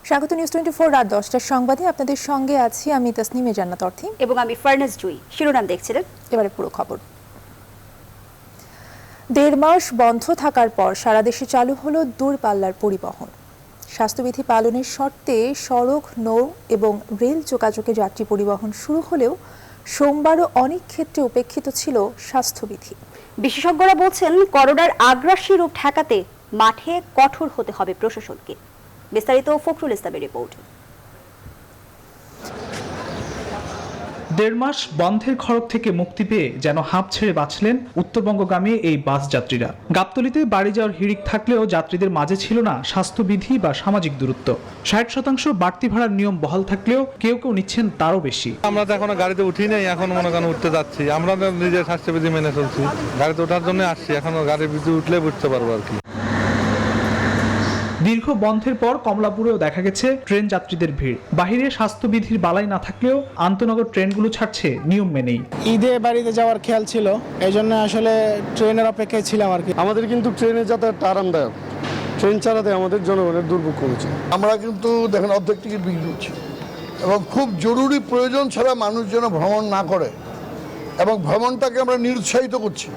স্বাগত নিউজ 24 রাত 10টার সংবাদে আপনাদের সঙ্গে আছি আমি তাসনিমে জান্নাত অর্থী এবং আমি ফারনাজ জুই। শিরোনাম দেখছিলেন, এবারে পুরো খবর। 1.5 মাস বন্ধ থাকার পর সারা দেশে চালু হলো দূরপাল্লার পরিবহন। স্বাস্থ্যবিধি পালনের শর্তে সড়ক, নৌ এবং রেল যোগাযোগে যাত্রী পরিবহন শুরু হলেও সোমবারও অনেক ক্ষেত্রে উপেক্ষিত ছিল স্বাস্থ্যবিধি। বিশেষজ্ঞরা বলছেন করোনার আগ্রাসী রূপ ঠেকাতে মাঠে কঠোর হতে হবে প্রশাসনকে। বিস্তারিত ফখরুল ইসলামের রিপোর্ট। 1.5 মাস বন্ধের খড়গ থেকে মুক্তি পেয়ে যেন হাঁপ ছেড়ে বাঁচলেন উত্তরবঙ্গগামী এই বাস যাত্রীরা। গাবতলীতে বাড়ি যাওয়ার হিড়িক থাকলেও যাত্রীদের মাঝে ছিল না স্বাস্থ্যবিধি বা সামাজিক দূরত্ব। 60% বাড়তি ভাড়ার নিয়ম বহাল থাকলেও কেউ কেউ নিচ্ছেন তারও বেশি। আমরা তো এখনো গাড়িতে উঠি নাই, এখন মনে করেন উঠতে যাচ্ছি। আমরা তো নিজের স্বাস্থ্যবিধি মেনে চলছি, গাড়িতে ওঠার জন্য আসছি, এখনো গাড়ির বিধি উঠলে বুঝতে পারবো আর কি। দীর্ঘ বন্ধের পর কমলাপুরেও দেখা গেছে ট্রেন যাত্রীদের ভিড়। বাহিরে স্বাস্থ্যবিধির বালাই না থাকলেও আন্তনগর ট্রেনগুলো ছাড়ছে নিয়ম মেনেই। ঈদে বাড়িতে যাওয়ার খেয়াল ছিল, এই জন্য আসলে ট্রেনের অপেক্ষায় ছিলাম আর কি। আমাদের কিন্তু ট্রেনে যাতায়াতটা আরামদায়ক, ট্রেন চালাতে আমাদের জনগণের দুর্ভোগ কমেছে। আমরা কিন্তু দেখেন অর্ধেক টিকিট বিক্রি হচ্ছে এবং খুব জরুরি প্রয়োজন ছাড়া মানুষ যেন ভ্রমণ না করে এবং ভ্রমণটাকে আমরা নিরুৎসাহিত করছি।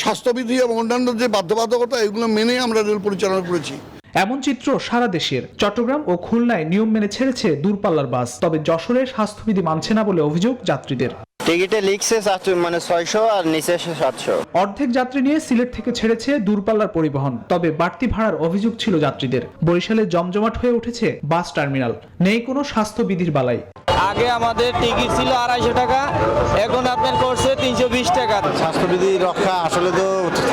স্বাস্থ্যবিধি এবং অন্যান্য যে বাধ্যবাধকতা এগুলো মেনে আমরা রেল পরিচালনা করেছি। এমন চিত্র সারা দেশের। চট্টগ্রাম ও খুলনায় নিয়ম মেনে ছেড়েছে দূরপাল্লার বাস, তবে যশোরে স্বাস্থ্যবিধি মানছে না বলে অভিযোগ যাত্রীদের। টিকিটে লিখছে 600 আর নিচে 700। অর্ধেক যাত্রী নিয়ে সিলেট থেকে ছেড়েছে দূরপাল্লার পরিবহন, তবে বাড়তি ভাড়ার অভিযোগ ছিল যাত্রীদের। বরিশালে জমজমাট হয়ে উঠেছে বাস টার্মিনাল, নেই কোনো স্বাস্থ্যবিধির বালাই। আগে আমাদের টিকিট ছিল 250 টাকা, এখন আপনার করছে 320 টাকা। স্বাস্থ্যবিধি রক্ষা আসলে তো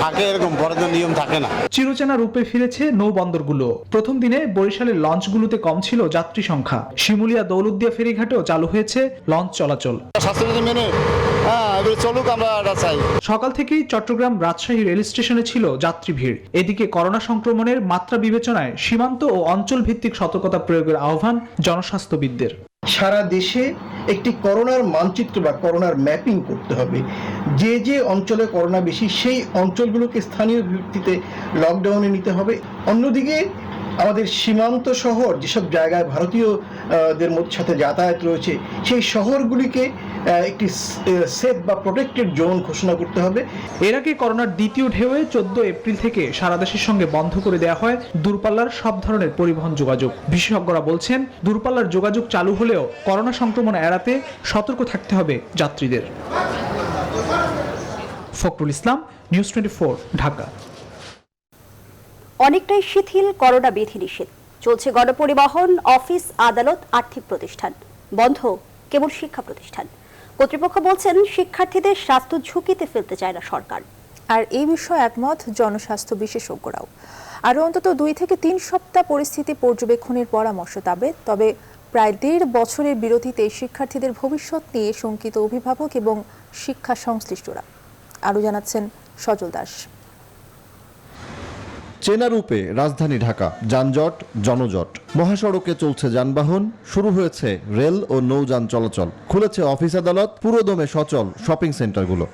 থাকে, এরকম বড় নিয়ম থাকে না। চিরচেনা রূপে ফিরেছে নৌবন্দরগুলো। প্রথম দিনে বরিশালের লঞ্চগুলোতে কম ছিল যাত্রী সংখ্যা। শিমুলিয়া দৌলতদিয়া ফেরিঘাটেও চালু হয়েছে লঞ্চ চলাচল। স্বাস্থ্যবিধি মেনে চলুক, আমরা চাই। সকাল থেকেই চট্টগ্রাম রাজশাহী রেল স্টেশনে ছিল যাত্রী ভিড়। এদিকে করোনা সংক্রমণের মাত্রা বিবেচনায় সীমান্ত ও অঞ্চল ভিত্তিক সতর্কতা প্রয়োগের আহ্বান জনস্বাস্থ্যবিদদের। সারা দেশে একটি করোনার মানচিত্র বা করোনার ম্যাপিং করতে হবে। যে যে অঞ্চলে করোনা বেশি সেই অঞ্চলগুলোকে স্থানীয় ভিত্তিতে লকডাউনে নিতে হবে। অন্যদিকে আমাদের সীমান্ত শহর যেসব জায়গায় ভারতীয়দের সাথে যাতায়াত রয়েছে সেই শহরগুলিকে একটি সেফ বা প্রোটেক্টেড জোন ঘোষণা করতে হবে। এর আগে করোনার দ্বিতীয় ঢেউয়ে 14 এপ্রিল থেকে সারা দেশের সঙ্গে বন্ধ করে দেওয়া হয় দূরপাল্লার সব ধরনের পরিবহন যোগাযোগ। বিশেষজ্ঞরা বলছেন দূরপাল্লার যোগাযোগ চালু হলেও করোনা সংক্রমণ এড়াতে সতর্ক থাকতে হবে যাত্রীদের। ফখরুল ইসলাম, নিউজ 24, ঢাকা। অনেকটাই শিথিল করোনা বিধিনিষেধ। চলছে গণপরিবহন, অফিস, আদালত, আর্থিক প্রতিষ্ঠান। বন্ধ কেবল শিক্ষা প্রতিষ্ঠান। কর্তৃপক্ষ বলছেন শিক্ষার্থীদের স্বাস্থ্য ঝুঁকিতে ফেলতে চায় না সরকার। আর এই বিষয়ে একমত জনস্বাস্থ্য বিশেষজ্ঞরাও। আরও অন্তত 2 থেকে 3 সপ্তাহ পরিস্থিতি পর্যবেক্ষণের পরামর্শ তবে প্রায় 1.5 বছরের বিরতিতে শিক্ষার্থীদের ভবিষ্যৎ নিয়ে শঙ্কিত অভিভাবক এবং শিক্ষা সংশ্লিষ্টরা। আরও জানাচ্ছেন সজল দাস। চেনা রূপে রাজধানী ঢাকা, যানজট, জনজট। মহাসড়কে চলছে যানবাহন, শুরু হয়েছে রেল ও নৌযান চলাচল, খুলেছে অফিস আদালত, পুরোদমে সচল শপিং সেন্টারগুলো।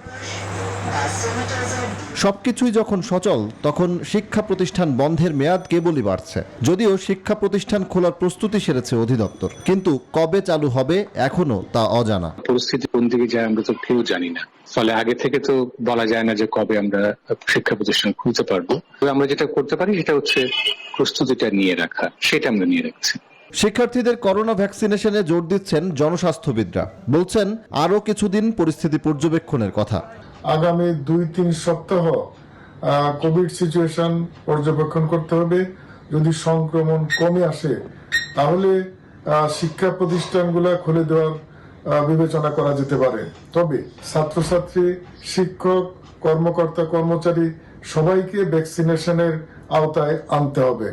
সবকিছুই যখন সচল তখন শিক্ষা প্রতিষ্ঠান বন্ধের মেয়াদ কেবলই বাড়ছে। যদিও শিক্ষা প্রতিষ্ঠান খোলার প্রস্তুতি সেরেছে অধিদপ্তর, কিন্তু কবে চালু হবে এখনো তা অজানা। পরিস্থিতি কোন দিকে যায় আমরা তো কেউ জানি না, ফলে আগে থেকে তো বলা যায় না যে কবে আমরা শিক্ষা প্রতিষ্ঠান খুলতে পারবো। আমরা যেটা করতে পারি সেটা হচ্ছে প্রস্তুতিটা নিয়ে রাখা, সেটা আমরা নিয়ে রাখছি। শিক্ষার্থীদের করোনা ভ্যাকসিনেশনে জোর দিচ্ছেন জনস্বাস্থ্যবিদরা। বলছেন আরও কিছুদিন পরিস্থিতি পর্যবেক্ষণের কথা। আগামী 2-3 সপ্তাহ কোভিড সিচুয়েশন পর্যবেক্ষণ করতে হবে। যদি সংক্রমণ কমে আসে তাহলে শিক্ষা প্রতিষ্ঠানগুলো খুলে দেওয়ার বিবেচনা করা যেতে পারে। তবে ছাত্রছাত্রী, শিক্ষক, কর্মকর্তা, কর্মচারী সবাইকে ভ্যাকসিনেশনের আওতায় আনতে হবে।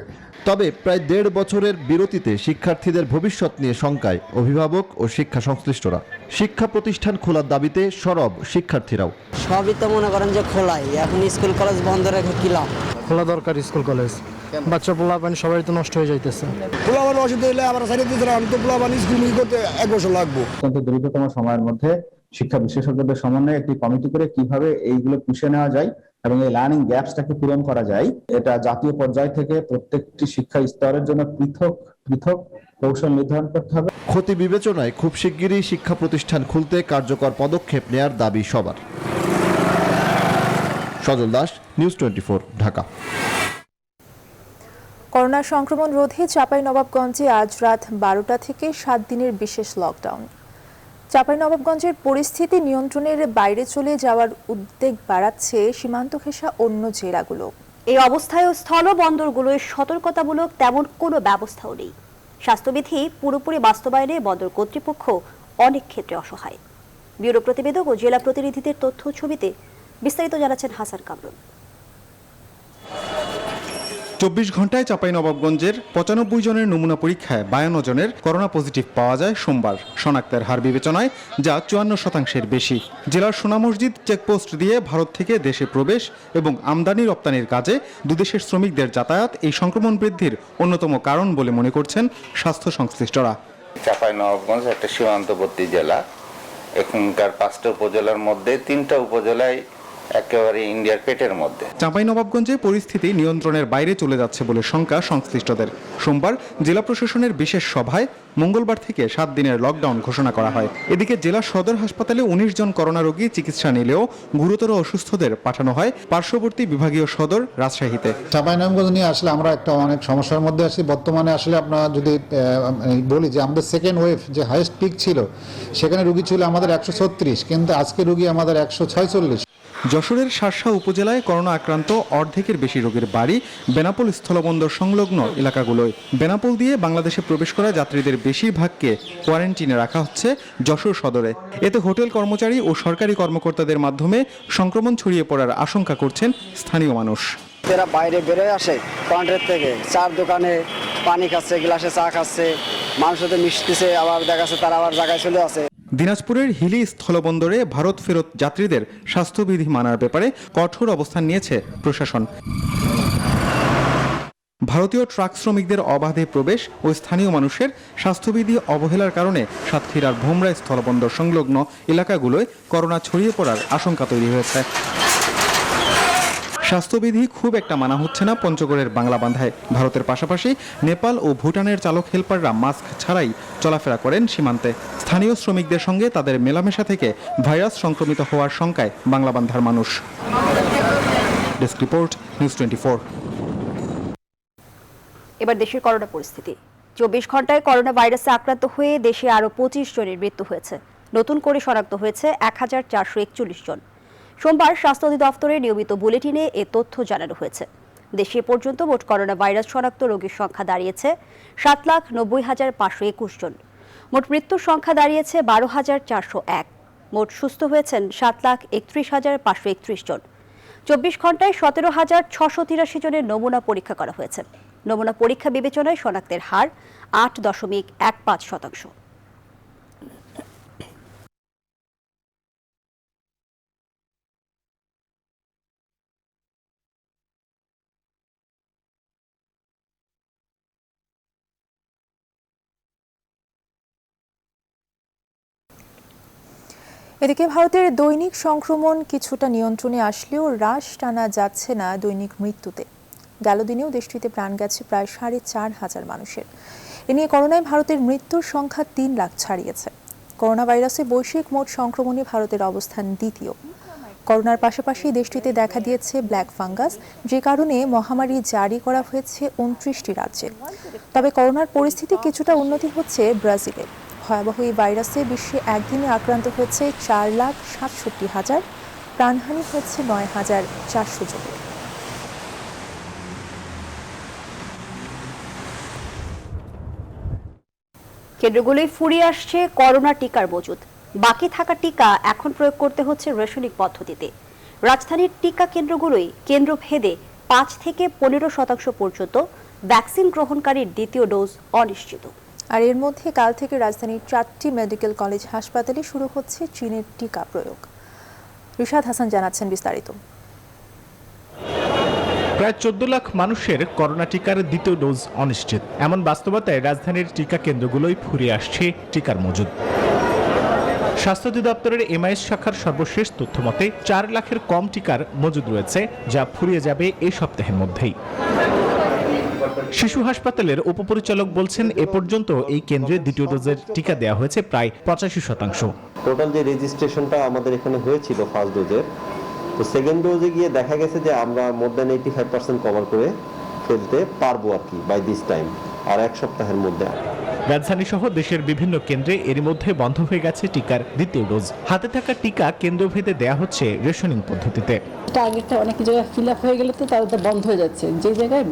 তবে প্রায় 1.5 বছরের বিরতিতে শিক্ষার্থীদের ভবিষ্যৎ নিয়ে শঙ্কায় অভিভাবক ও শিক্ষা সংশ্লিষ্টরা। শিক্ষা প্রতিষ্ঠান খোলার দাবিতে সরব শিক্ষার্থীরাও। সবই তো মনে করেন যে খোলাই, এখন স্কুল কলেজ বন্ধ রেখে কি লাভ? খোলা দরকার স্কুল কলেজ, বাচ্চা পোলাপান সবাই তো নষ্ট হয়ে যাইতেছে। পোলাপান অসুবিধা হলে আমরা সাইডে দিতে আমি তো পোলাপান স্কুল করতে 1 বছর লাগবে। অত্যন্ত দ্রুততম সময়ের মধ্যে শিক্ষা বিশেষজ্ঞদের সমন্বয়ে একটি কমিটি করে কিভাবে এইগুলো পুষিয়ে নেওয়া যায় এবং এই লার্নিং গ্যাপসটাকে পূরণ করা যায়, এটা জাতীয় পর্যায় থেকে প্রত্যেকটি শিক্ষা স্তরের জন্য পৃথক পৃথক কৌশল নির্ধারণ করতে হবে। ক্ষতি বিবেচনায় খুব শিগগিরই শিক্ষা প্রতিষ্ঠান খুলতে কার্যকর পদক্ষেপ নেয়ার দাবি সবার। সজল দাস, নিউজ 24, ঢাকা। করোনা সংক্রমণ রোধে চাঁপাইনবাবগঞ্জে আজ রাত 12টা থেকে 7 দিনের বিশেষ লকডাউন। চাঁপাইনবাবগঞ্জের পরিস্থিতি নিয়ন্ত্রণের বাইরে চলে যাওয়ার উদ্বেগ বাড়াচ্ছে সীমান্ত ঘেঁষা অন্য জেলাগুলো। এই অবস্থায় স্থলবন্দরগুলোয় সতর্কতামূলক তেমন কোনো ব্যবস্থাও নেই। স্বাস্থ্যবিধি পুরোপুরি বাস্তবায়নে বন্দর কর্তৃপক্ষ অনেক ক্ষেত্রে অসহায়। ব্যুরো প্রতিবেদক ও জেলা প্রতিনিধিদের তথ্য ছবিতে বিস্তারিত জানাচ্ছেন হাসান কামরুল। 24 ঘন্টায় চাঁপাইনবাবগঞ্জের 95 জনের নমুনা পরীক্ষায় 52 জনের করোনা পজিটিভ পাওয়া যায় সোমবার। শনাক্তের হার বিবেচনায় যা 54% বেশি। জেলার সোনা মসজিদ চেকপোস্ট দিয়ে ভারত থেকে দেশে প্রবেশ এবং আমদানি রপ্তানির কাজে দুদেশের শ্রমিকদের যাতায়াত এই সংক্রমণ বৃদ্ধির অন্যতম কারণ বলে মনে করছেন স্বাস্থ্য সংশ্লিষ্টরা। চাঁপাইনবাবগঞ্জ একটা সীমান্তবর্তী জেলা। এখানকার 5টা উপজেলার মধ্যে 3টা উপজেলায় একেবারে ইন্ডিয়ার পেটের মধ্যে। চাঁপাইনবাবগঞ্জে পরিস্থিতি নিয়ন্ত্রণের বাইরে চলে যাচ্ছে বলে শঙ্কা সংশ্লিষ্টদের। সোমবার জেলা প্রশাসনের বিশেষ সভায় মঙ্গলবার থেকে 7 দিনের লকডাউন ঘোষণা করা হয়। এদিকে জেলা সদর হাসপাতালে 19 জন করোনা রোগী চিকিৎসা নিলেও গুরুতর অসুস্থদের পাঠানো হয় পার্শ্ববর্তী বিভাগীয় সদর রাজশাহীতে। চাঁপাইনবাবগঞ্জ নিয়ে আসলে আমরা একটা অনেক সমস্যার মধ্যে আছি বর্তমানে। আসলে আপনারা যদি বলি যে আমাদের সেকেন্ড ওয়েভ যে হাইয়েস্ট পিক ছিল, সেখানে রোগী ছিল আমাদের 136, কিন্তু আজকে রোগী আমাদের 146। যশোরের শার্শা উপজেলায় করোনা আক্রান্ত অর্ধেকের বেশি রোগীর বাড়ি বেনাপোল স্থলবন্দর সংলগ্ন এলাকাগুলোয়। বেনাপোল দিয়ে বাংলাদেশে প্রবেশ করা যাত্রীদের বেশিরভাগকে কোয়ারেন্টিনে রাখা হচ্ছে যশোর সদরে। এতে হোটেল কর্মচারী ও সরকারি কর্মকর্তাদের মাধ্যমে সংক্রমণ ছড়িয়ে পড়ার আশঙ্কা করছেন স্থানীয় মানুষ। এরা বাইরে বেরোয় আসে কাউন্টার থেকে, চার দোকানে পানি খাচ্ছে, গ্লাসে চা খাচ্ছে, মানুষের সাথে মিশতেছে, আবার দেখাচ্ছে তারা আবার জায়গায় চলে আসে। দিনাজপুরের হিলি স্থলবন্দরে ভারত ফেরত যাত্রীদের স্বাস্থ্যবিধি মানার ব্যাপারে কঠোর অবস্থান নিয়েছে প্রশাসন। ভারতীয় ট্রাক শ্রমিকদের অবাধে প্রবেশ ও স্থানীয় মানুষের স্বাস্থ্যবিধি অবহেলার কারণে সাতক্ষীরার ভোমরা স্থলবন্দর সংলগ্ন এলাকাগুলোয় করোনা ছড়িয়ে পড়ার আশঙ্কা তৈরি হয়েছে। স্বাস্থ্যবিধি খুব একটা মানা হচ্ছে না পঞ্চগড়ের বাংলাবান্ধায়। ভারতের পাশাপাশি নেপাল ও ভুটানের চালক হেলপাররা মাস্ক ছাড়াই চলাফেরা করেন সীমান্তে। স্থানীয় শ্রমিকদের সঙ্গে তাদের মেলামেশা থেকে ভাইরাস সংক্রমিত হওয়ার শঙ্কায় বাংলাবান্ধার মানুষ। Desk report, news 24। এবার দেশের করোনা পরিস্থিতি। 24 ঘন্টায় করোনা ভাইরাসে আক্রান্ত হয়ে দেশে আরও 25 জনের মৃত্যু হয়েছে। নতুন করে শনাক্ত হয়েছে 1441 জন। সোমবার স্বাস্থ্য অধিদপ্তরের নিয়মিত বুলেটিনে এ তথ্য জানানো হয়েছে। দেশে পর্যন্ত মোট করোনা ভাইরাস শনাক্ত রোগীর সংখ্যা দাঁড়িয়েছে 7,90,521 জন। মোট মৃত্যুর সংখ্যা দাঁড়িয়েছে 12,401। মোট সুস্থ হয়েছেন 7,31,531 জন। 24 ঘন্টায় 17,683 জনের নমুনা পরীক্ষা করা হয়েছে। নমুনা পরীক্ষা বিবেচনায় শনাক্তের হার 8.15%। এদিকে ভারতের দৈনিক সংক্রমণ কিছুটা নিয়ন্ত্রণে আসলেও হ্রাস টানা যাচ্ছে না দৈনিক মৃত্যুতে। গেল দিনেও দেশটিতে প্রাণ গেছে প্রায় 4,500 মানুষের। এ নিয়ে করোনায় ভারতের মৃত্যুর সংখ্যা 3 লাখ ছাড়িয়েছে। করোনা ভাইরাসে বৈশ্বিক মোট সংক্রমণে ভারতের অবস্থান দ্বিতীয়। করোনার পাশাপাশি দেশটিতে দেখা দিয়েছে ব্ল্যাক ফাঙ্গাস, যে কারণে মহামারী জারি করা হয়েছে 29টি রাজ্যে। তবে করোনার পরিস্থিতি কিছুটা উন্নতি হচ্ছে ব্রাজিলে। ভয়াবহ এই ভাইরাসে বিশ্বে একদিনে আক্রান্ত হয়েছে 4,67,000, প্রাণহানি হয়েছে 9,400 জনের। কেন্দ্রগুলোয় ফুরিয়ে আসছে করোনা টিকার মজুদ। বাকি থাকা টিকা এখন প্রয়োগ করতে হচ্ছে রেশনিং পদ্ধতিতে। রাজধানীর টিকা কেন্দ্রগুলোয় কেন্দ্রভেদে 5 থেকে 15% পর্যন্ত ভ্যাকসিন গ্রহণকারীর দ্বিতীয় ডোজ অনিশ্চিত। আর এর মধ্যে কাল থেকে রাজধানীর 4টি মেডিকেল কলেজ হাসপাতালে শুরু হচ্ছে চীনের টিকা প্রয়োগ। রিশাদ হাসান জানাচ্ছেন বিস্তারিত। প্রায় 14 লাখ মানুষের করোনা টিকার দ্বিতীয় ডোজ অনিশ্চিত। এমন বাস্তবতায় রাজধানীর টিকা কেন্দ্রগুলোয় ফুরিয়ে আসছে টিকার মজুদ। স্বাস্থ্য অধিদপ্তরের এমআইএস শাখার সর্বশেষ তথ্য মতে 4 লাখের কম টিকার মজুদ রয়েছে, যা ফুরিয়ে যাবে এই সপ্তাহের মধ্যেই। শিশু হাসপাতালের উপপরিচালক বলছেন এ পর্যন্ত এই কেন্দ্রে দ্বিতীয় ডোজের টিকা দেওয়া হয়েছে প্রায় 85%। টোটাল যে রেজিস্ট্রেশনটা আমাদের এখানে হয়েছিল ফার্স্ট ডোজের, তো সেকেন্ড ডোজে গিয়ে দেখা গেছে যে আমরা মোর দ্যান 85% কভার করে ফেলতে পারবো আর কি বাই দিস টাইম, আর এক সপ্তাহের মধ্যে। রাজধানী সহ দেশের বিভিন্ন কেন্দ্রে এরই মধ্যে বন্ধ হয়ে গেছে টিকার দ্বিতীয় ডোজ। হাতে থাকা টিকা কেন্দ্রভেদে দেয়া হচ্ছে রেশনিং পদ্ধতিতে। টার্গেটটা অনেক জায়গায় ফিল আপ হয়ে গেলে তো তাদের বন্ধ হয়ে যাচ্ছে, যে জায়গায়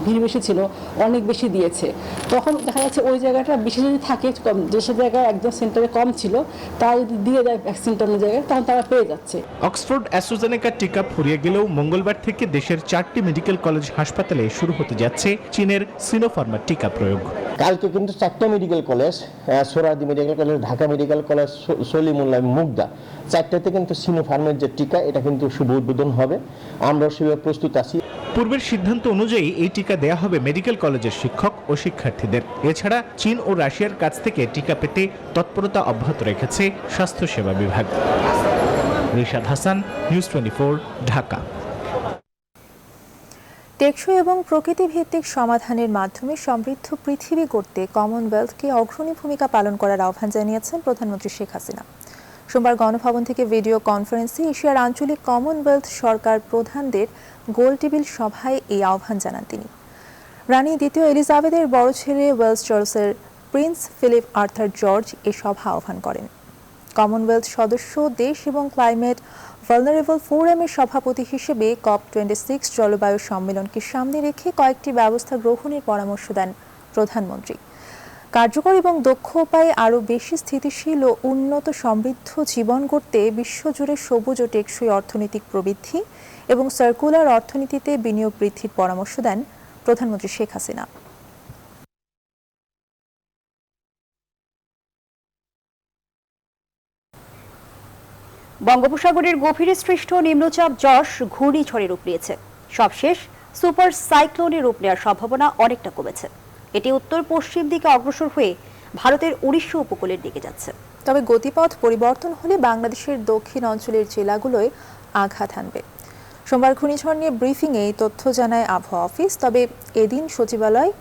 ভিড় বেশি ছিল অনেক বেশি দিয়েছে, তখন দেখা যাচ্ছে ওই জায়গাটা বেশি যদি থাকে, যেসব জায়গায় একদম সেন্টারে কম ছিল তারা যদি দিয়ে দেয় ভ্যাকসিনটা অন্য জায়গায়, তখন তারা পেয়ে যাচ্ছে। অক্সফোর্ড অ্যাস্ট্রাজেনেকার টিকা ফুরিয়ে গেলেও মঙ্গলবার থেকে দেশের 4টি মেডিকেল কলেজ হাসপাতালে শুরু হতে যাচ্ছে চীনের সিনোফার্মার টিকা প্রয়োগ। কালকে কিন্তু 4টা medical college, Suhrawardy medical college, Dhaka medical college, Salimullah, Mugda, 4টাতে কিন্তু সিনোফার্মের যে টিকা এটা কিন্তু শুভ উদ্বোধন হবে। আমরা সেভাবে প্রস্তুত আছি। পূর্বের সিদ্ধান্ত অনুযায়ী এই টিকা দেয়া হবে মেডিকেল কলেজের শিক্ষক ও শিক্ষার্থীদের। এছাড়া চীন ও রাশিয়ার কাছ থেকে টিকা পেতে তৎপরতা অব্যাহত রেখেছে স্বাস্থ্যসেবা বিভাগ। রিশাদ হাসান, নিউজ 24, ঢাকা। টেকসই এবং প্রকৃতিভিত্তিক সমাধানের মাধ্যমে সমৃদ্ধ পৃথিবী গড়তে কমনওয়েলথকে অগ্রণী ভূমিকা পালন করার আহ্বান জানিয়েছেন প্রধানমন্ত্রী শেখ হাসিনা। সোমবার গণভবন থেকে ভিডিও কনফারেন্সে এশিয়ার আঞ্চলিক কমনওয়েলথ সরকার প্রধানদের গোলটেবিল সভায় এই আহ্বান জানান তিনি। রানী দ্বিতীয় এলিজাবেথের বড় ছেলে ওয়েলস চার্লসের প্রিন্স ফিলিপ আর্থার জর্জ এ সভা আহ্বান করেন। কমনওয়েলথ সদস্য দেশ এবং ক্লাইমেট ভালনারেবল ফোরামের সভাপতি হিসেবে COP26 জলবায়ু সম্মেলনকে সামনে রেখে কয়েকটি ব্যবস্থা গ্রহণের পরামর্শ দেন প্রধানমন্ত্রী। কার্যকর এবং দক্ষ উপায়ে আরও বেশি স্থিতিশীল ও উন্নত সমৃদ্ধ জীবন গড়তে বিশ্বজুড়ে সবুজ ও টেকসই অর্থনৈতিক প্রবৃদ্ধি এবং সার্কুলার অর্থনীতিতে বিনিয়োগ বৃদ্ধির পরামর্শ দেন প্রধানমন্ত্রী শেখ হাসিনা। বঙ্গোপসাগরের গভীরে সৃষ্ট নিম্নচাপ যশ ঘূর্ণিঝড়ে রূপ নিয়েছে। সবশেষ সুপার সাইক্লোনের রূপ নেওয়ার সম্ভাবনা অনেকটা কমেছে। এটি উত্তর পশ্চিম দিকে অগ্রসর হয়ে ভারতের উড়িষ্যা উপকূলের দিকে যাচ্ছে। তবে গতিপথ পরিবর্তন হলে বাংলাদেশের দক্ষিণ অঞ্চলের জেলাগুলোয় আঘাত হানবে। সোমবার ঘূর্ণিঝড় নিয়ে ব্রিফিংয়ে এই তথ্য জানায় আবহাওয়া অফিস। তবে এদিন সচিবালয়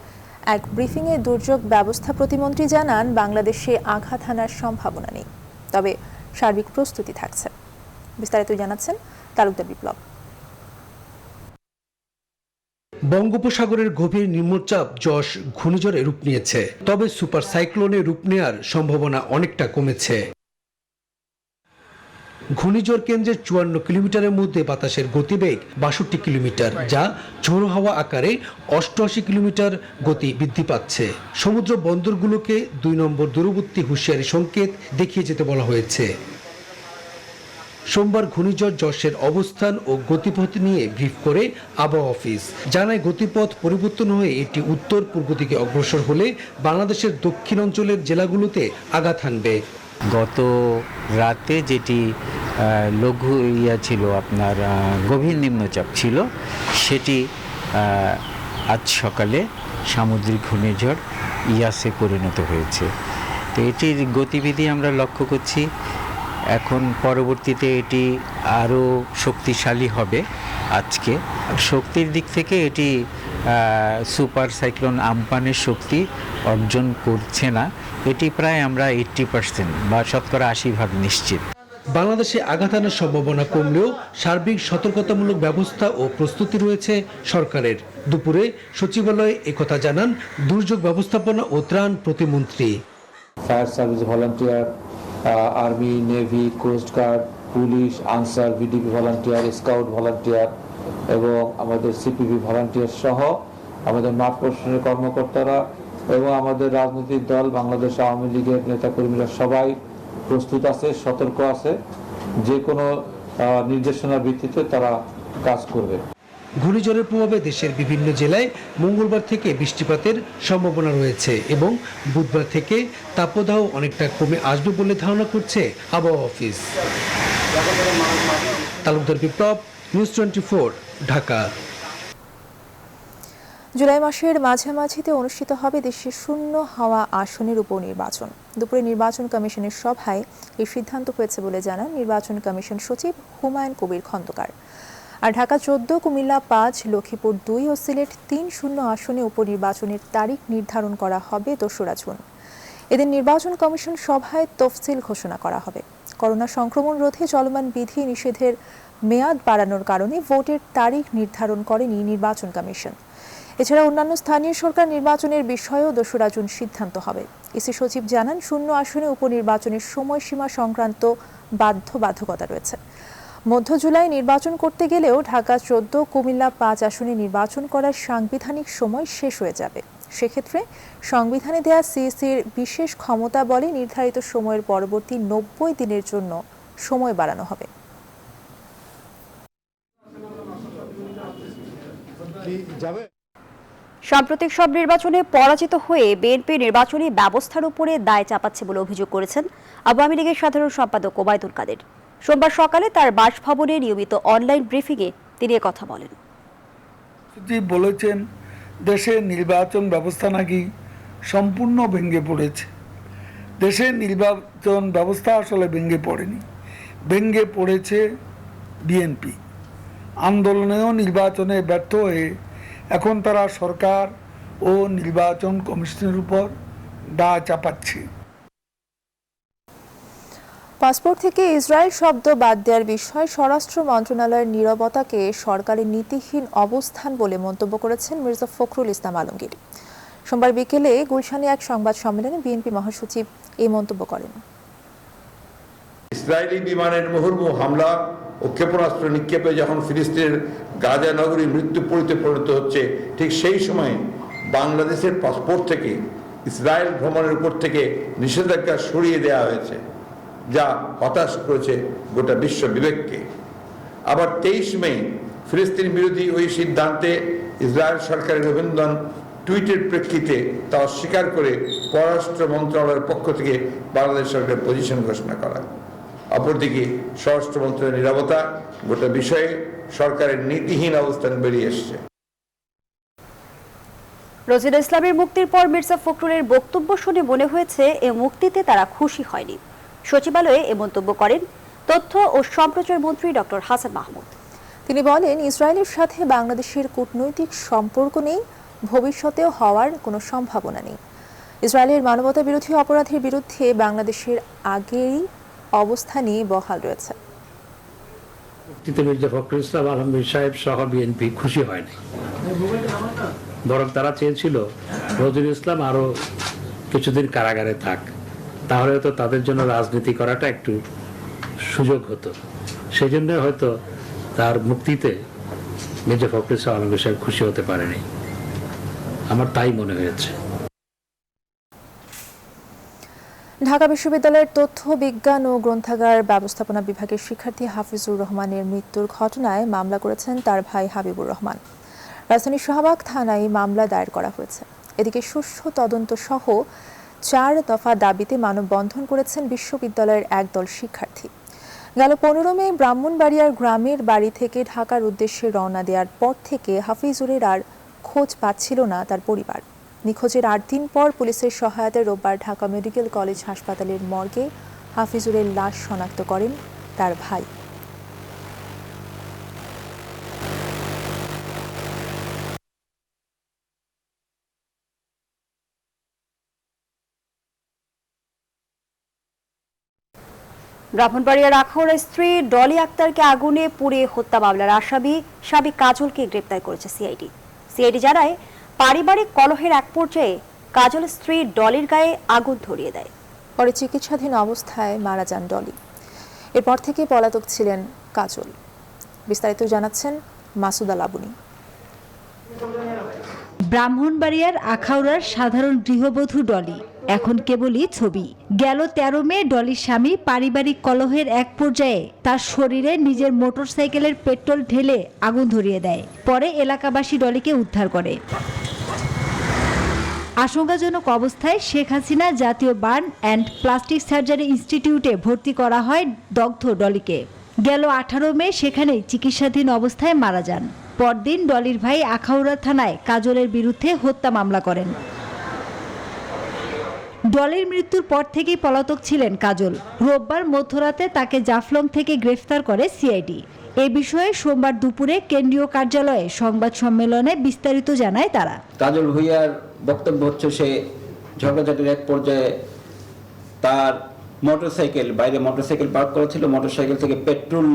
এক ব্রিফিংয়ে দুর্যোগ ব্যবস্থা প্রতিমন্ত্রী জানান বাংলাদেশে আঘাত হানার সম্ভাবনা নেই, তবে সার্বিক প্রস্তুতি থাকছে। বিস্তারিত জানাচ্ছেন তালুকদার বিপ্লব। বঙ্গোপসাগরের গভীর নিম্নচাপ যশ ঘূর্ণিঝড়ে রূপ নিয়েছে, তবে সুপার সাইক্লোনে রূপ নেওয়ার সম্ভাবনা অনেকটা কমেছে। ঘূর্ণিঝড় কেন্দ্রের 54 কিলোমিটারের মধ্যে বাতাসের গতিবেগ 62 কিলোমিটার, যা ঝোড়ো হাওয়া আকারে 88 কিলোমিটার গতি বৃদ্ধি পাচ্ছে। সমুদ্র বন্দরগুলোকে 2 নম্বর দূরবর্তী হুঁশিয়ারি সংকেত দেখিয়ে যেতে বলা হয়েছে। সোমবার ঘূর্ণিঝড় যশের অবস্থান ও গতিপথ নিয়ে ব্রিফ করে আবহাওয়া অফিস জানায় গতিপথ পরিবর্তন হয়ে এটি উত্তর পূর্ব দিকে অগ্রসর হলে বাংলাদেশের দক্ষিণ অঞ্চলের জেলাগুলোতে আঘাত হানবে। গত রাতে যেটি লঘু ছিল আপনার গভীর নিম্নচাপ ছিল, সেটি আজ সকালে সামুদ্রিক ঘূর্ণিঝড় ইয়াসে পরিণত হয়েছে। তো এটির গতিবিধি আমরা লক্ষ্য করছি। এখন পরবর্তীতে এটি আরও শক্তিশালী হবে। আজকে শক্তির দিক থেকে এটি সুপার সাইক্লোন আম্পানের শক্তি অর্জন করছে না। এটি প্রায় আমরা 80% বা 80% নিশ্চিত। বাংলাদেশে আঘাত আনার সম্ভাবনা কমলেও সার্বিক সতর্কতামূলক ব্যবস্থা ও প্রস্তুতি রয়েছে সরকারের। দুপুরে সচিবালয়ে একথা জানান দুর্যোগ ব্যবস্থাপনা ও ত্রাণ প্রতিমন্ত্রী। Fire service volunteer, army, navy, coast guard, police, Ansar, VDP volunteer, scout volunteer এবং আমাদের সিপিবি ভলান্টিয়ার সহ আমাদের মাঠ প্রশাসনের কর্মকর্তারা এবং আমাদের রাজনৈতিক দল বাংলাদেশ আওয়ামী লীগের নেতাকর্মীরা সবাই প্রস্তুত আছে, সতর্ক আছে। যে কোনো নির্দেশনার ভিত্তিতে তারা কাজ করবে। ঘূর্ণিঝড়ের প্রভাবে দেশের বিভিন্ন জেলায় মঙ্গলবার থেকে বৃষ্টিপাতের সম্ভাবনা রয়েছে এবং বুধবার থেকে তাপদাহ অনেকটা কমে আসবে বলে ধারণা করছে আবহাওয়া অফিস। তালুকদার বিপ্লব, নিউজ 24, ঢাকা। জুলাই মাসের মাঝামাঝিতে অনুষ্ঠিত হবে দেশের শূন্য হওয়া আসনের উপনির্বাচন। দুপুরে নির্বাচন কমিশনের সভায় এই সিদ্ধান্ত হয়েছে বলে জানান নির্বাচন কমিশন সচিব হুমায়ুন কবির খন্দকার। আর ঢাকা 14, কুমিল্লা 5, লক্ষ্মীপুর 2 ও সিলেট 3 আসনে উপনির্বাচনের তারিখ নির্ধারণ করা হবে 2রা জুন। এদিন নির্বাচন কমিশন সভায় তফসিল ঘোষণা করা হবে। করোনা সংক্রমণ রোধে চলমান বিধি নিষেধের মেয়াদ বাড়ানোর কারণে ভোটের তারিখ নির্ধারণ করেনি নির্বাচন কমিশন। এছাড়া অন্যান্য স্থানীয় সরকার নির্বাচনের বিষয়েও 2রা জুন সিদ্ধান্ত হবে। ইসি সচিব জানান, 0 আসনে উপনির্বাচনের সময়সীমা সংক্রান্ত বাধ্যবাধকতা রয়েছে। মধ্য জুলাই নির্বাচন করতে গেলেও ঢাকা 14, কুমিল্লা 5 আসনে নির্বাচন করার সাংবিধানিক সময় শেষ হয়ে যাবে। সেক্ষেত্রে সংবিধানে দেয়া সিইসির বিশেষ ক্ষমতা বলে নির্ধারিত সময়ের পরবর্তী 90 দিনের জন্য সময় বাড়ানো হবে। সাম্প্রতিক সব নির্বাচনে পরাজিত হয়ে বিএনপি নির্বাচনী ব্যবস্থার উপরে দায় চাপাচ্ছে বলে অভিযোগ করেছেন আওয়ামী লীগের সাধারণ সম্পাদক ওবায়দুল কাদের। সোমবার সকালে তার বাসভবনে নিয়মিত অনলাইন ব্রিফিংয়ে তিনি কথা বলেন। বলেছেন, দেশের নির্বাচন ব্যবস্থা নাকি সম্পূর্ণ ভেঙে পড়েছে। দেশের নির্বাচন ব্যবস্থা আসলে ভেঙে পড়েনি, ভেঙে পড়েছে বিএনপি। আন্দোলনেও নির্বাচনে ব্যর্থ হয়ে এখন তারা সরকার ও নির্বাচন কমিশনের উপর দায় চাপাচ্ছে। পাসপোর্ট থেকে ইসরায়েল শব্দ বাদ দেওয়ার বিষয়ে স্বরাষ্ট্র মন্ত্রণালয়ের নীরবতাকে সরকারের নীতিহীন অবস্থান বলে মন্তব্য করেছেন মির্জা ফখরুল ইসলাম আলমগীর। সোমবার বিকেলে গুলশানে এক সংবাদ সম্মেলনে বিএনপি মহাসচিব এই মন্তব্য করেন। ইসরায়েলি বিমানের মুহুর্মুহু হামলা ও ক্ষেপণাস্ত্র নিক্ষেপে যখন ফিলিস্তিনের গাজা নগরী মৃত্যুপুরীতে পরিণত হচ্ছে, ঠিক সেই সময়ে বাংলাদেশের পাসপোর্ট থেকে ইসরায়েল ভ্রমণের উপর থেকে নিষেধাজ্ঞা সরিয়ে দেওয়া হয়েছে, যা হতাশ করেছে গোটা বিশ্ব বিবেককে। আবার 23 মে ফিলিস্তিন বিরোধী ওই সিদ্ধান্তে ইসরায়েল সরকারের অভিনন্দন টুইটের প্রেক্ষিতে তা অস্বীকার করে পররাষ্ট্র মন্ত্রণালয়ের পক্ষ থেকে বাংলাদেশ সরকারের পজিশন ঘোষণা করা। অপরদিকে স্বরাষ্ট্র মন্ত্রণালয়ের নীরবতা গোটা বিষয়ে সরকারের নীতিহীন অবস্থান বেরিয়ে এসছে। রোজিনা ইসলামের মুক্তির পর মির্জা ফখরুলের বক্তব্য শুনে মনে হয়েছে এ মুক্তিতে তারা খুশি হয়নি। সচিবালয়ে এ মন্তব্য করেন তথ্য ও সম্প্রচার মন্ত্রী ডক্টর হাসান মাহমুদ। তিনি বলেন, ইসরায়েলের সাথে বাংলাদেশের কূটনৈতিক সম্পর্ক নেই, ভবিষ্যতেও হওয়ার কোনো সম্ভাবনা নেই। ইসরায়েলের মানবতা বিরোধী অপরাধের বিরুদ্ধে বাংলাদেশের আগেই অবস্থানই বহাল রয়েছে। মির্জা ফখরুল ইসলাম আলমগীর সাহেব সহ বিএনপি খুশি হয়নি, বরং তারা চেয়েছিল রোজিনা ইসলাম আরো কিছুদিন কারাগারে থাক, তাহলে তো তাদের জন্য রাজনীতি করাটা একটু সুযোগ হতো। সেই জন্য হয়তো তার মুক্তিতে মির্জা ফখরুল ইসলাম আলমগীর সাহেব খুশি হতে পারেনি, আমার তাই মনে হয়েছে। ঢাকা বিশ্ববিদ্যালয়ের তথ্য বিজ্ঞান ও গ্রন্থাগার ব্যবস্থাপনা বিভাগের শিক্ষার্থী হাফিজুর রহমানের মৃত্যুর ঘটনায় মামলা করেছেন তার ভাই হাবিবুর রহমান। রাজধানীর শাহবাগ থানায় মামলা দায়ের করা হয়েছে। এদিকে সুষ্ঠু তদন্ত সহ 4 দফা দাবিতে মানববন্ধন করেছেন বিশ্ববিদ্যালয়ের একদল শিক্ষার্থী। গেল 15 মে ব্রাহ্মণবাড়িয়ার গ্রামের বাড়ি থেকে ঢাকার উদ্দেশ্যে রওনা দেওয়ার পর থেকে হাফিজুরের আর খোঁজ পাচ্ছিল না তার পরিবার। নিখোঁজের 8 দিন পর পুলিশের সহায়তায় রোববার ঢাকা মেডিকেল কলেজ হাসপাতালের মর্গে হাফিজুরের লাশ শনাক্ত করেন তার ভাই। ব্রাহ্মণবাড়িয়ার আখাউড়া স্ত্রী ডলি আক্তারকে আগুনে পুড়িয়ে হত্যা মামলার আসামি সাবেক কাজলকে গ্রেপ্তার করেছে সিআইডি জানায়, পারিবারিক কলহের এক পর্যায়ে কাজল স্ত্রী ডলির গায়ে আগুন ধরিয়ে দেয়। পরে চিকিৎসাধীন অবস্থায় মারা যান ডলি। এরপর থেকে পলাতক ছিলেন কাজল। বিস্তারিত জানাচ্ছেন মাসুদা লাবুনি। ব্রাহ্মণবাড়িয়ার আখাউড়ার সাধারণ গৃহবধূ ডলি এখন কেবলই ছবি। গেল 13 মে ডলির স্বামী পারিবারিক কলহের এক পর্যায়ে তার শরীরে নিজের মোটরসাইকেলের পেট্রোল ঢেলে আগুন ধরিয়ে দেয়। পরে এলাকাবাসী ডলিকে উদ্ধার করে। আশঙ্কাজনক অবস্থায় শেখ হাসিনা জাতীয় বার্ন অ্যান্ড প্লাস্টিক সার্জারি ইনস্টিটিউটে ভর্তি করা হয় দগ্ধ ডলিকে। গেল 18 মে সেখানেই চিকিৎসাধীন অবস্থায় মারা যান। পরদিন ডলির ভাই আখাউড়া থানায় কাজলের বিরুদ্ধে হত্যা মামলা করেন। ডলির মৃত্যুর পর থেকেই পলাতক ছিলেন কাজল। রোববার মধ্যরাতে তাকে জাফলং থেকে গ্রেফতার করে সিআইডি। এ বিষয়ে সোমবার দুপুরে কেন্দ্রীয় কার্যালয়ে সংবাদ সম্মেলনে বিস্তারিত জানায় তারা। কাজল ভুঁইয়ার বক্তব্য হচ্ছে সে ঝগড়াঝাটির এক পর্যায়ে তার বাইরে মোটরসাইকেল পার্ক করা ছিল, মোটরসাইকেল থেকে পেট্রোল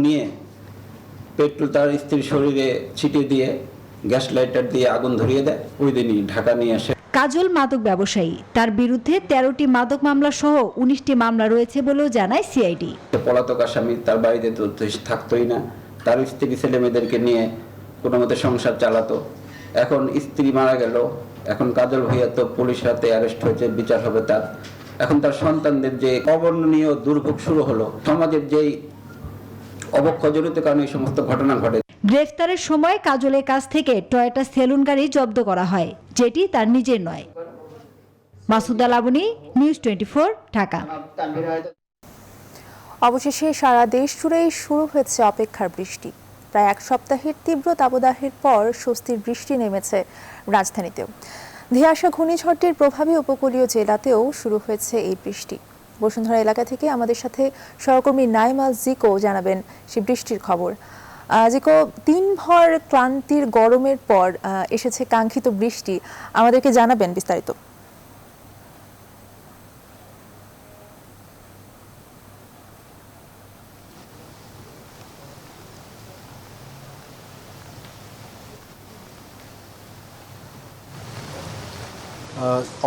তার স্ত্রীর শরীরে ছিটিয়ে দিয়ে গ্যাস লাইটার দিয়ে আগুন ধরিয়ে দেয়। ওই দিনই ঢাকা নিয়ে আসে। কাজল মাদক ব্যবসায়ী, তার বিরুদ্ধে 13টি মাদক মামলা সহ 19টি মামলা রয়েছে বলেও জানায় সিআইডি। পলাতক আসামি তার বাড়িতে তো থাকতোই না, তার স্ত্রী ছেলে মেয়েদেরকে নিয়ে কোনো মতে সংসার চালাতো। এখন স্ত্রী মারা গেল, এখন কাজল ভুঁইয়া তো পুলিশের হাতে অ্যারেস্ট হয়েছে, বিচার হবে তার। এখন তার সন্তানদের যে অবর্ণনীয় দুর্ভোগ শুরু হলো, সমাজের যেই অবক্ষয়জনিত কারণে এই সমস্ত ঘটনা ঘটে। গ্রেফতারের সময় কাজলের কাছ থেকে টয়োটা সেলুন গাড়ি জব্দ করা হয়, যেটি তার নিজের নয়। মাসুদা লাবনী, নিউজ 24, ঢাকা। অবশেষে সারা দেশ জুড়েই শুরু হয়েছে অপেক্ষার বৃষ্টি। প্রায় এক সপ্তাহের তীব্র দাবদাহের পর স্বস্তির বৃষ্টি নেমেছে রাজধানীতেও। ধেয়ে আসা ঘূর্ণিঝড়টির প্রভাবে উপকূলীয় জেলাতেও শুরু হয়েছে এই বৃষ্টি। বসুন্ধরা এলাকা থেকে আমাদের সাথে সহকর্মী নাইমা জিকো জানাবেন সে বৃষ্টির খবর। জিকো, দিনভর ক্লান্তির গরমের পর এসেছে কাঙ্ক্ষিত বৃষ্টি, আমাদেরকে জানাবেন বিস্তারিত।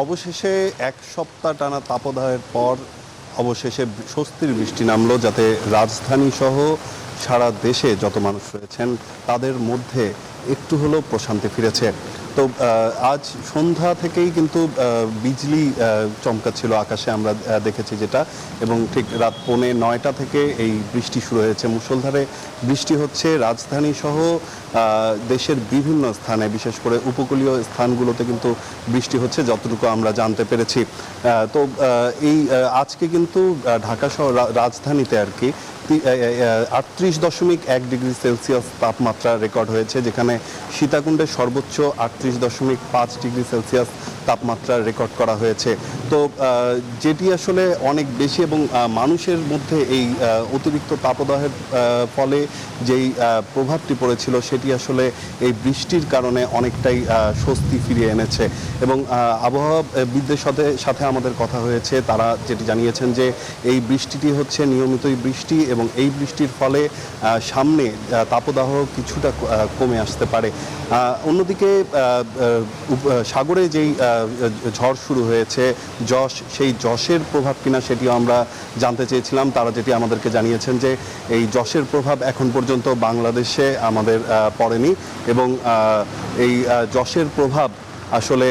অবশেষে এক সপ্তাহ টানা তাপদাহের পর অবশেষে স্বস্তির বৃষ্টি নামলো, যাতে রাজধানী সহ সারা দেশে যত মানুষ রয়েছেন তাদের মধ্যে একটু হলেও প্রশান্তি ফিরেছে। তো আজ সন্ধ্যা থেকেই কিন্তু বিজলি চমকাচ্ছিল আকাশে, আমরা দেখেছি যেটা, এবং ঠিক রাত 8:45 থেকে এই বৃষ্টি শুরু হয়েছে। মুষলধারে বৃষ্টি হচ্ছে রাজধানী সহ দেশের বিভিন্ন স্থানে, বিশেষ করে উপকূলীয় স্থানগুলোতে কিন্তু বৃষ্টি হচ্ছে যতটুকু আমরা জানতে পেরেছি। তো এই আজকে কিন্তু ঢাকা সহ রাজধানীতে আর কি 38.1 ডিগ্রি সেলসিয়াস তাপমাত্রা রেকর্ড হয়েছে, যেখানে সীতাকুণ্ডে সর্বোচ্চ 38.5 ডিগ্রি সেলসিয়াস তাপমাত্রা রেকর্ড করা হয়েছে। তো যেটি আসলে অনেক বেশি, এবং মানুষের মধ্যে এই অতিরিক্ত তাপদাহের ফলে যেই প্রভাবটি পড়েছিল সেটি আসলে এই বৃষ্টির কারণে অনেকটাই স্বস্তি ফিরিয়ে এনেছে। এবং আবহাওয়াবিদদের সাথে আমাদের কথা হয়েছে, তারা যেটি জানিয়েছেন যে এই বৃষ্টিটি হচ্ছে নিয়মিতই বৃষ্টি, এবং এই বৃষ্টির ফলে সামনে তাপদাহ কিছুটা কমে আসতে পারে। অন্যদিকে সাগরে যেই ঝড় শুরু হয়েছে যশ, সেই যশের প্রভাব কিনা সেটিও আমরা জানতে চেয়েছিলাম। তারা যেটি আমাদেরকে জানিয়েছেন যে এই যশের প্রভাব এখন পর্যন্ত বাংলাদেশে আমাদের পড়েনি, এবং এই যশের প্রভাব আসলে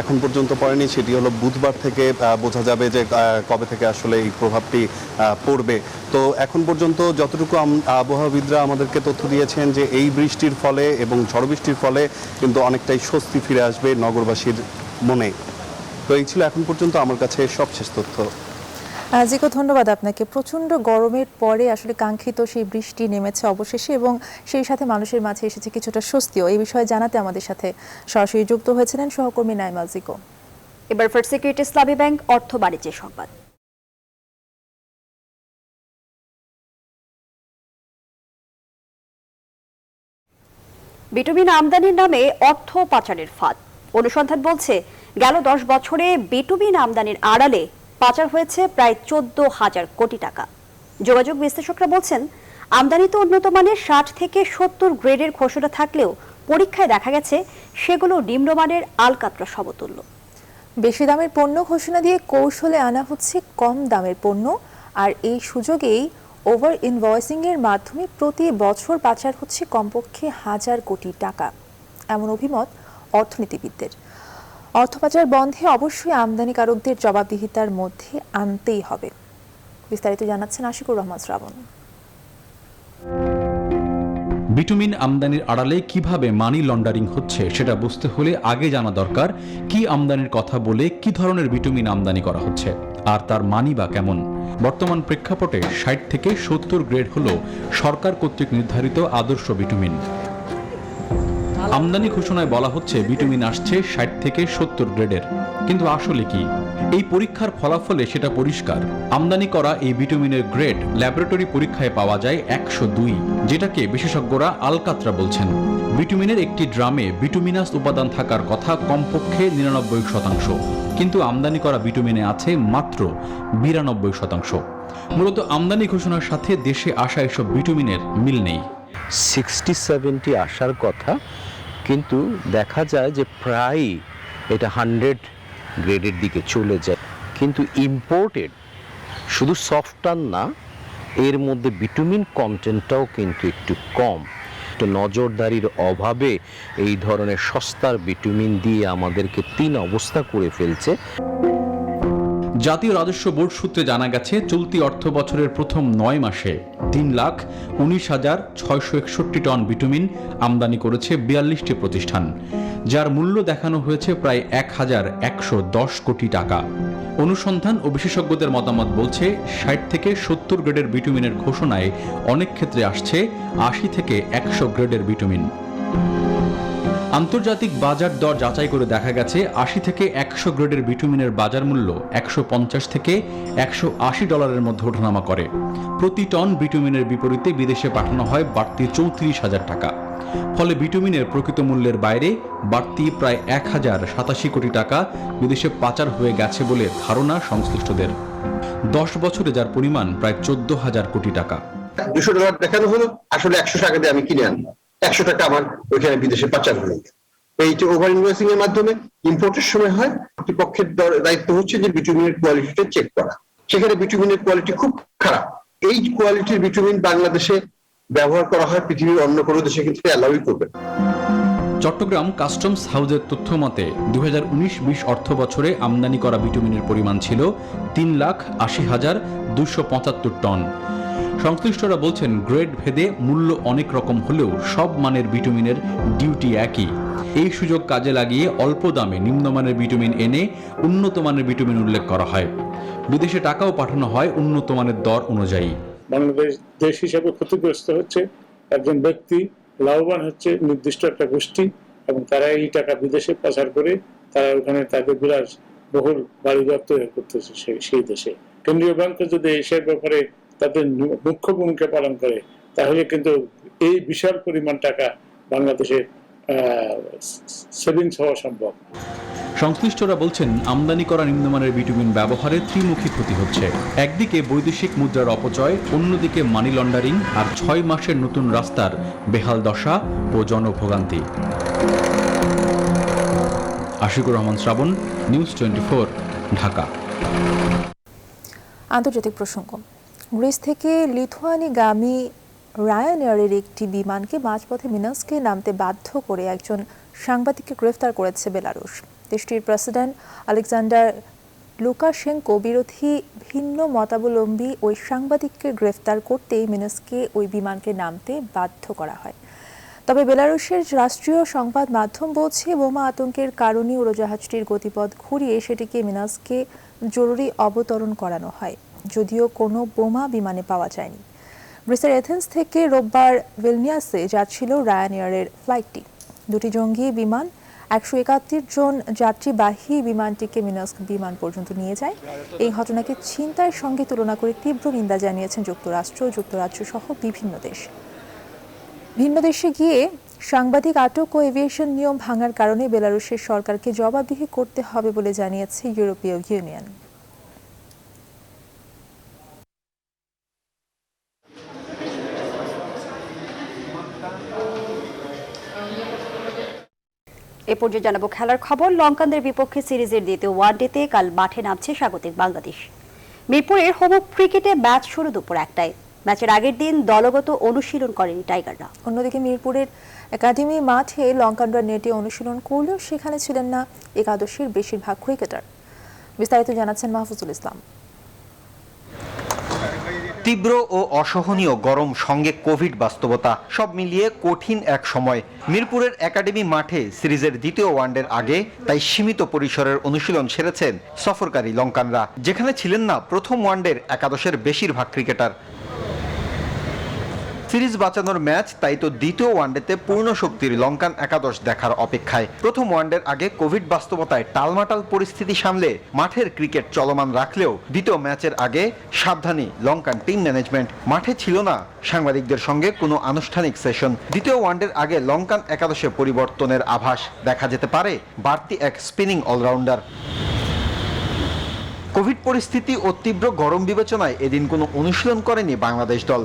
এখন পর্যন্ত পড়েনি। সেটি হলো বুধবার থেকে বোঝা যাবে যে কবে থেকে আসলে এই প্রভাবটি পড়বে। তো এখন পর্যন্ত যতটুকু আবহাওয়াবিদরা আমাদেরকে তথ্য দিয়েছেন যে এই বৃষ্টির ফলে এবং ঝড় বৃষ্টির ফলে কিন্তু অনেকটাই স্বস্তি ফিরে আসবে নগরবাসীর মনে। তো এই ছিল এখন পর্যন্ত আমার কাছে সবশেষ তথ্য। জিকো, ধন্যবাদ আপনাকে। প্রচণ্ড গরমের পরে আসলে কাঙ্ক্ষিত সেই বৃষ্টি নেমেছে অবশেষে, এবং সেই সাথে মানুষের মাঝে এসেছে কিছুটা স্বস্তিও। এই বিষয়ে জানাতে আমাদের সাথে সরাসরি যুক্ত হয়েছিলেন সহকর্মী নাইমা জিকো। এবার ফার্স্ট সিকিউরিটি ইসলামী ব্যাংক অর্থ বাণিজ্য সংবাদ। বিটুমিন আমদানির নামে অর্থ পাচারের ফাঁদ। অনুসন্ধান বলছে গেল 10 বছরে বিটুমিন আমদানির আড়ালে পাচার হয়েছে প্রায় 14,000 কোটি টাকা। যোগাযোগ বিশ্লেষকরা বলছেন, আমদানিতে উন্নত মানের 60 থেকে 70 গ্রেডের ঘোষণা থাকলেও পরীক্ষায় দেখা গেছে সেগুলো নিম্নমানের আলকাতরা সমতুল্য। বেশি দামের পণ্য ঘোষণা দিয়ে কৌশলে আনা হচ্ছে কম দামের পণ্য, আর এই সুযোগেই ওভার ইনভয়েসিং এর মাধ্যমে প্রতি বছর পাচার হচ্ছে কমপক্ষে 1000 কোটি টাকা, এমন অভিমত অর্থনীতিবিদদের। অর্থ পাচার বন্ধে অবশ্যই আমদানিকারকদের জবাবদিহিতার মধ্যে আনতেই হবে। বিস্তারিত জানাচ্ছেন আশিকুর রহমান শ্রাবণ। বিটুমিন আমদানির আড়ালে কিভাবে মানি লন্ডারিং হচ্ছে সেটা বুঝতে হলে আগে জানা দরকার কি আমদানির কথা বলে কি ধরনের বিটুমিন আমদানি করা হচ্ছে, আর তার মানি বা কেমন। বর্তমান প্রেক্ষাপটে 60 থেকে 70 গ্রেড হলো সরকার কর্তৃক নির্ধারিত আদর্শ বিটুমিন। আমদানি ঘোষণায় বলা হচ্ছে বিটুমিন আসছে 60 থেকে 70 গ্রেডের, কিন্তু আসলে কি? এই পরীক্ষার ফলাফলে সেটা পরিষ্কার। আমদানি করা এই ভিটামিনের গ্রেড ল্যাবরেটরি পরীক্ষায় পাওয়া যায় 102, যেটাকে বিশেষজ্ঞরা আলকাত্রা বলছেন। ভিটামিনের একটি ড্রামে ভিটামিনাস উপাদান থাকার কথা কমপক্ষে 99%, কিন্তু আমদানি করা ভিটামিনে আছে মাত্র 92%। মূলত আমদানি ঘোষণার সাথে দেশে আসা এসব ভিটামিনের মিল নেই। 60-70 আসার কথা, কিন্তু দেখা যায় যে প্রায় এটা 100 গ্রেডের দিকে চলে যায়। কিন্তু ইম্পোর্টেড শুধু সফটওয়্যার না, এর মধ্যে ভিটামিন কন্টেন্টটাও কিন্তু একটু কম। তো নজরদারির অভাবে এই ধরনের সস্তার ভিটামিন দিয়ে আমাদেরকে 3 অবস্থা করে ফেলছে। জাতীয় রাজস্ব বোর্ড সূত্রে জানা গেছে, চলতি অর্থ বছরের প্রথম 9 মাসে 3,19,661 টন ভিটামিন আমদানি করেছে 42টি প্রতিষ্ঠান, যার মূল্য দেখানো হয়েছে প্রায় 1,110 কোটি টাকা। অনুসন্ধান ও বিশেষজ্ঞদের মতামত বলছে, 60 থেকে 70 গ্রেডের ভিটামিনের ঘোষণায় অনেক ক্ষেত্রে আসছে 80 থেকে 100 গ্রেডের ভিটামিন। আন্তর্জাতিক বাজার দর যাচাই করে দেখা গেছে, 80 থেকে 100 গ্রেডের ভিটামিনের বাজার মূল্য 150 থেকে 180 ডলারের মধ্যে ওঠানামা করে। প্রতি টন ভিটামিনের বিপরীতে বিদেশে পাঠানো হয় বাড়তি 34,000 টাকা। ফলে ভিটামিনের প্রকৃত মূল্যের বাইরে বাড়তি প্রায় 1,087 কোটি টাকা বিদেশে পাচার হয়ে গেছে বলে ধারণা সংশ্লিষ্টদের। 10 বছরে যার পরিমাণ প্রায় 14,000 কোটি টাকা। $200 দেখানো হলো, আসলে 100 টাকা দিয়ে আমি কিনে আনলাম, 100 টাকা আমার ওইখানে বিদেশে পাচার হয়ে গেল। এইটা ওভার ইনভয়েসিং এর মাধ্যমে ইম্পোর্টের সময় হয়। কর্তৃপক্ষের দায়িত্ব হচ্ছে যে ভিটামিনের কোয়ালিটিটা চেক করা। সেখানে ভিটামিনের কোয়ালিটি খুব খারাপ। এই কোয়ালিটির ভিটামিন বাংলাদেশে ব্যবহার করা হয়, পৃথিবীর অন্য কোনো দেশে কিন্তু অ্যালাউই করবে না। চট্টগ্রাম কাস্টমস হাউজের তথ্য মতে 2019-20 অর্থ বছরে আমদানি করা ভিটামিনের পরিমাণ ছিল 3,80,275 টন। সংশ্লিষ্টরা বলছেন, গ্রেড ভেদে মূল্য অনেক রকম হলেও সব মানের ভিটামিনের ডিউটি একই। এই সুযোগ কাজে লাগিয়ে অল্প দামে নিম্নমানের ভিটামিন এনে উন্নত মানের ভিটামিন উল্লেখ করা হয়। বিদেশে টাকাও পাঠানো হয় উন্নত মানের দর অনুযায়ী। বাংলাদেশ দেশ হিসেবে ক্ষতিগ্রস্ত হচ্ছে, একজন ব্যক্তি লাভবান হচ্ছে, নির্দিষ্ট একটা গোষ্ঠী, এবং তারা এই টাকা বিদেশে পাচার করে তারা ওখানে তাদের বিলাস বহুল বাড়িঘর তৈরি করতেছে সেই দেশে। কেন্দ্রীয় ব্যাংক যদি সে ব্যাপারে তাদের মুখ্য ভূমিকা পালন করে, তাহলে কিন্তু এই বিশাল পরিমাণ টাকা বাংলাদেশের সেভিংস হওয়া সম্ভব। সংশ্লিষ্টরা বলছেন, আমদানি করা নিম্নমানের ভিটামিন ব্যবহারে ত্রিমুখী ক্ষতি হচ্ছে। একদিকে বৈদেশিক মুদ্রার অপচয়, অন্যদিকে মানি লন্ডারিং, আর 6 মাসের নতুন রাস্তার বেহাল দশা ও জনভোগান্তি। আশিকুর রহমান শ্রাবণ, নিউজ 24, ঢাকা। আন্তর্জাতিক প্রসঙ্গ। গ্রিস থেকে লিথুয়ানিগামী রায়ানএয়ারের একটি বিমানকে মাঝপথে মিনস্কে নামতে বাধ্য করে একজন সাংবাদিককে গ্রেফতার করেছে বেলারুশ। দেশটির প্রেসিডেন্ট আলেকজান্ডার লুকাশেঙ্কো বিরোধী ভিন্ন মতাবলম্বী ওই সাংবাদিককে গ্রেফতার করতেই মিনস্কে ওই বিমানকে নামতে বাধ্য করা হয়। তবে বেলারুশের রাষ্ট্রীয় সংবাদ মাধ্যম বলছে, বোমা আতঙ্কের কারণে উড়োজাহাজটির গতিপথ ঘুরিয়ে সেটিকে মিনস্কে জরুরি অবতরণ করানো হয়, যদিও কোনো বোমা বিমানে পাওয়া যায়নি। গ্রিসের এথেন্স থেকে রোববার ভিলনিয়াসে যাচ্ছিল রায়ানএয়ারের ফ্লাইটটি। দুটি জঙ্গি বিমান 171 জন যাত্রীবাহী বিমানটিকে মিনস্ক বিমান পর্যন্ত নিয়ে যায়। এই ঘটনাকে ছিনতাইয়ের সঙ্গে তুলনা করে তীব্র নিন্দা জানিয়েছেন যুক্তরাষ্ট্র সহ বিভিন্ন দেশ। ভিন্ন দেশে গিয়ে সাংবাদিক আটক ও এভিয়েশন নিয়ম ভাঙার কারণে বেলারুশের সরকারকে জবাবদিহি করতে হবে বলে জানিয়েছে ইউরোপীয় ইউনিয়ন। এ পর্যায়ে জানাবো খেলার খবর। লঙ্কানদের বিপক্ষে সিরিজের দ্বিতীয় ওয়ানডেতে কাল মাঠে নামছে স্বাগতিক বাংলাদেশ। মিরপুরের হোম ক্রিকেটে ম্যাচ শুরু দুপুর 1টায়। ম্যাচের আগের দিন দলগত অনুশীলন করেনি টাইগাররা। অন্যদিকে মিরপুরের একাডেমি মাঠে লঙ্কানরা নেটে অনুশীলন করলেও সেখানে ছিলেন না একাদশের বেশিরভাগ ক্রিকেটার। বিস্তারিত জানাচ্ছেন মাহফুজুল ইসলাম। তীব্র ও অসহনীয় গরম, সঙ্গে কোভিড বাস্তবতা, সব মিলিয়ে কঠিন এক সময় মিরপুরের একাডেমি মাঠে সিরিজের দ্বিতীয় ওয়ানডের আগে তাই সীমিত পরিসরের অনুশীলন সেরেছেন সফরকারী লঙ্কানরা, যেখানে ছিলেন না প্রথম ওয়ানডের একাদশের বেশিরভাগ ক্রিকেটার। সিরিজ বাঁচানোর ম্যাচ, তাই তো দ্বিতীয় ওয়ানডেতে পূর্ণ শক্তির লঙ্কান একাদশ দেখার অপেক্ষায়। প্রথম ওয়ানডের আগে কোভিড বাস্তবতায় টালমাটাল পরিস্থিতি সামলে মাঠের ক্রিকেট চলমান রাখলেও দ্বিতীয় ম্যাচের আগে সাবধানী লঙ্কান টিম ম্যানেজমেন্ট। মাঠে ছিল না সাংবাদিকদের সঙ্গে কোনো আনুষ্ঠানিক সেশন। দ্বিতীয় ওয়ানডের আগে লঙ্কান একাদশে পরিবর্তনের আভাস দেখা যেতে পারে বাড়তি এক স্পিনিং অলরাউন্ডার। কোভিড পরিস্থিতি ও তীব্র গরম বিবেচনায় এদিন কোনো অনুশীলন করেনি বাংলাদেশ দল।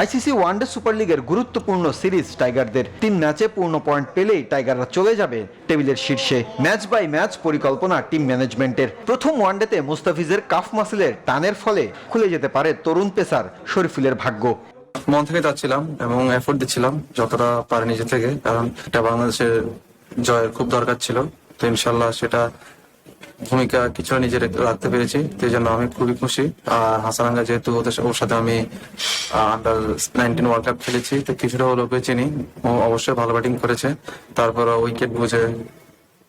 আইসিসি ওয়ানডে সুপার লিগের গুরুত্বপূর্ণ সিরিজ টাইগারদের 3 ম্যাচে পূর্ণ পয়েন্ট পেলেই টাইগাররা চলে যাবে টেবিলের শীর্ষে। ম্যাচ বাই ম্যাচ পরিকল্পনা টিম ম্যানেজমেন্টের। প্রথম ওয়ানডেতে মুস্তাফিজের কাফ মাসেলের টানের ফলে খুলে যেতে পারে তরুণ পেসার শরীফুলের ভাগ্য। মন থেকে যাচ্ছিলাম এবং এফোর্ট দিচ্ছিলাম যতটা পারে নিজে থেকে, কারণ এটা বাংলাদেশের জয়ের খুব দরকার ছিল। তো ইনশাল্লাহ সেটা ভূমিকা কিছুটা নিজে রাখতে পেরেছি, সেই জন্য আমি খুবই খুশি। আর হাসানাঙ্গা যেহেতু ওর সাথে আমি আন্ডার-19 ওয়ার্ল্ড কাপ খেলেছি, তো কিছুটা হলেও ওকে চিনি। ও অবশ্যই ভালো ব্যাটিং করেছে, তারপর উইকেট বুঝে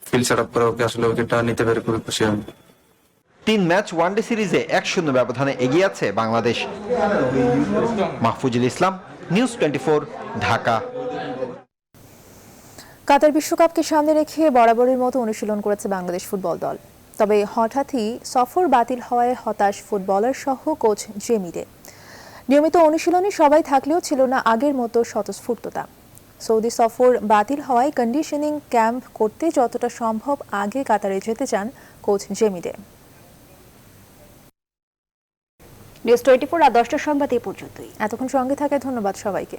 ফিল্ড সেট আপ করে ওকে আসলে উইকেটটা নিতে পেরে খুবই খুশি আমি। 3 ম্যাচ ওয়ানডে সিরিজে 1-0 ব্যবধানে এগিয়ে আছে বাংলাদেশ। মাহফুজুল ইসলাম, নিউজ 24, ঢাকা। কাতার বিশ্বকাপকে সামনে রেখে বরাবরের মতো অনুশীলন করেছে বাংলাদেশ ফুটবল দল। তবে হঠাৎই সফর বাতিল হওয়ায় হতাশ ফুটবলার সহ কোচ জেমিরে। নিয়মিত অনুশীলনে সবাই থাকলেও ছিল না আগের মতো স্বতঃস্ফূর্ততা। সৌদি সফর বাতিল হওয়ায় কন্ডিশনিং ক্যাম্প করতে যতটা সম্ভব আগে কাতারে যেতে চান কোচ জেমিরে। নিউজ 24 আর 10টার সংবাদ এই পর্যন্তই। এতক্ষণ সঙ্গে থাকায় ধন্যবাদ সবাইকে।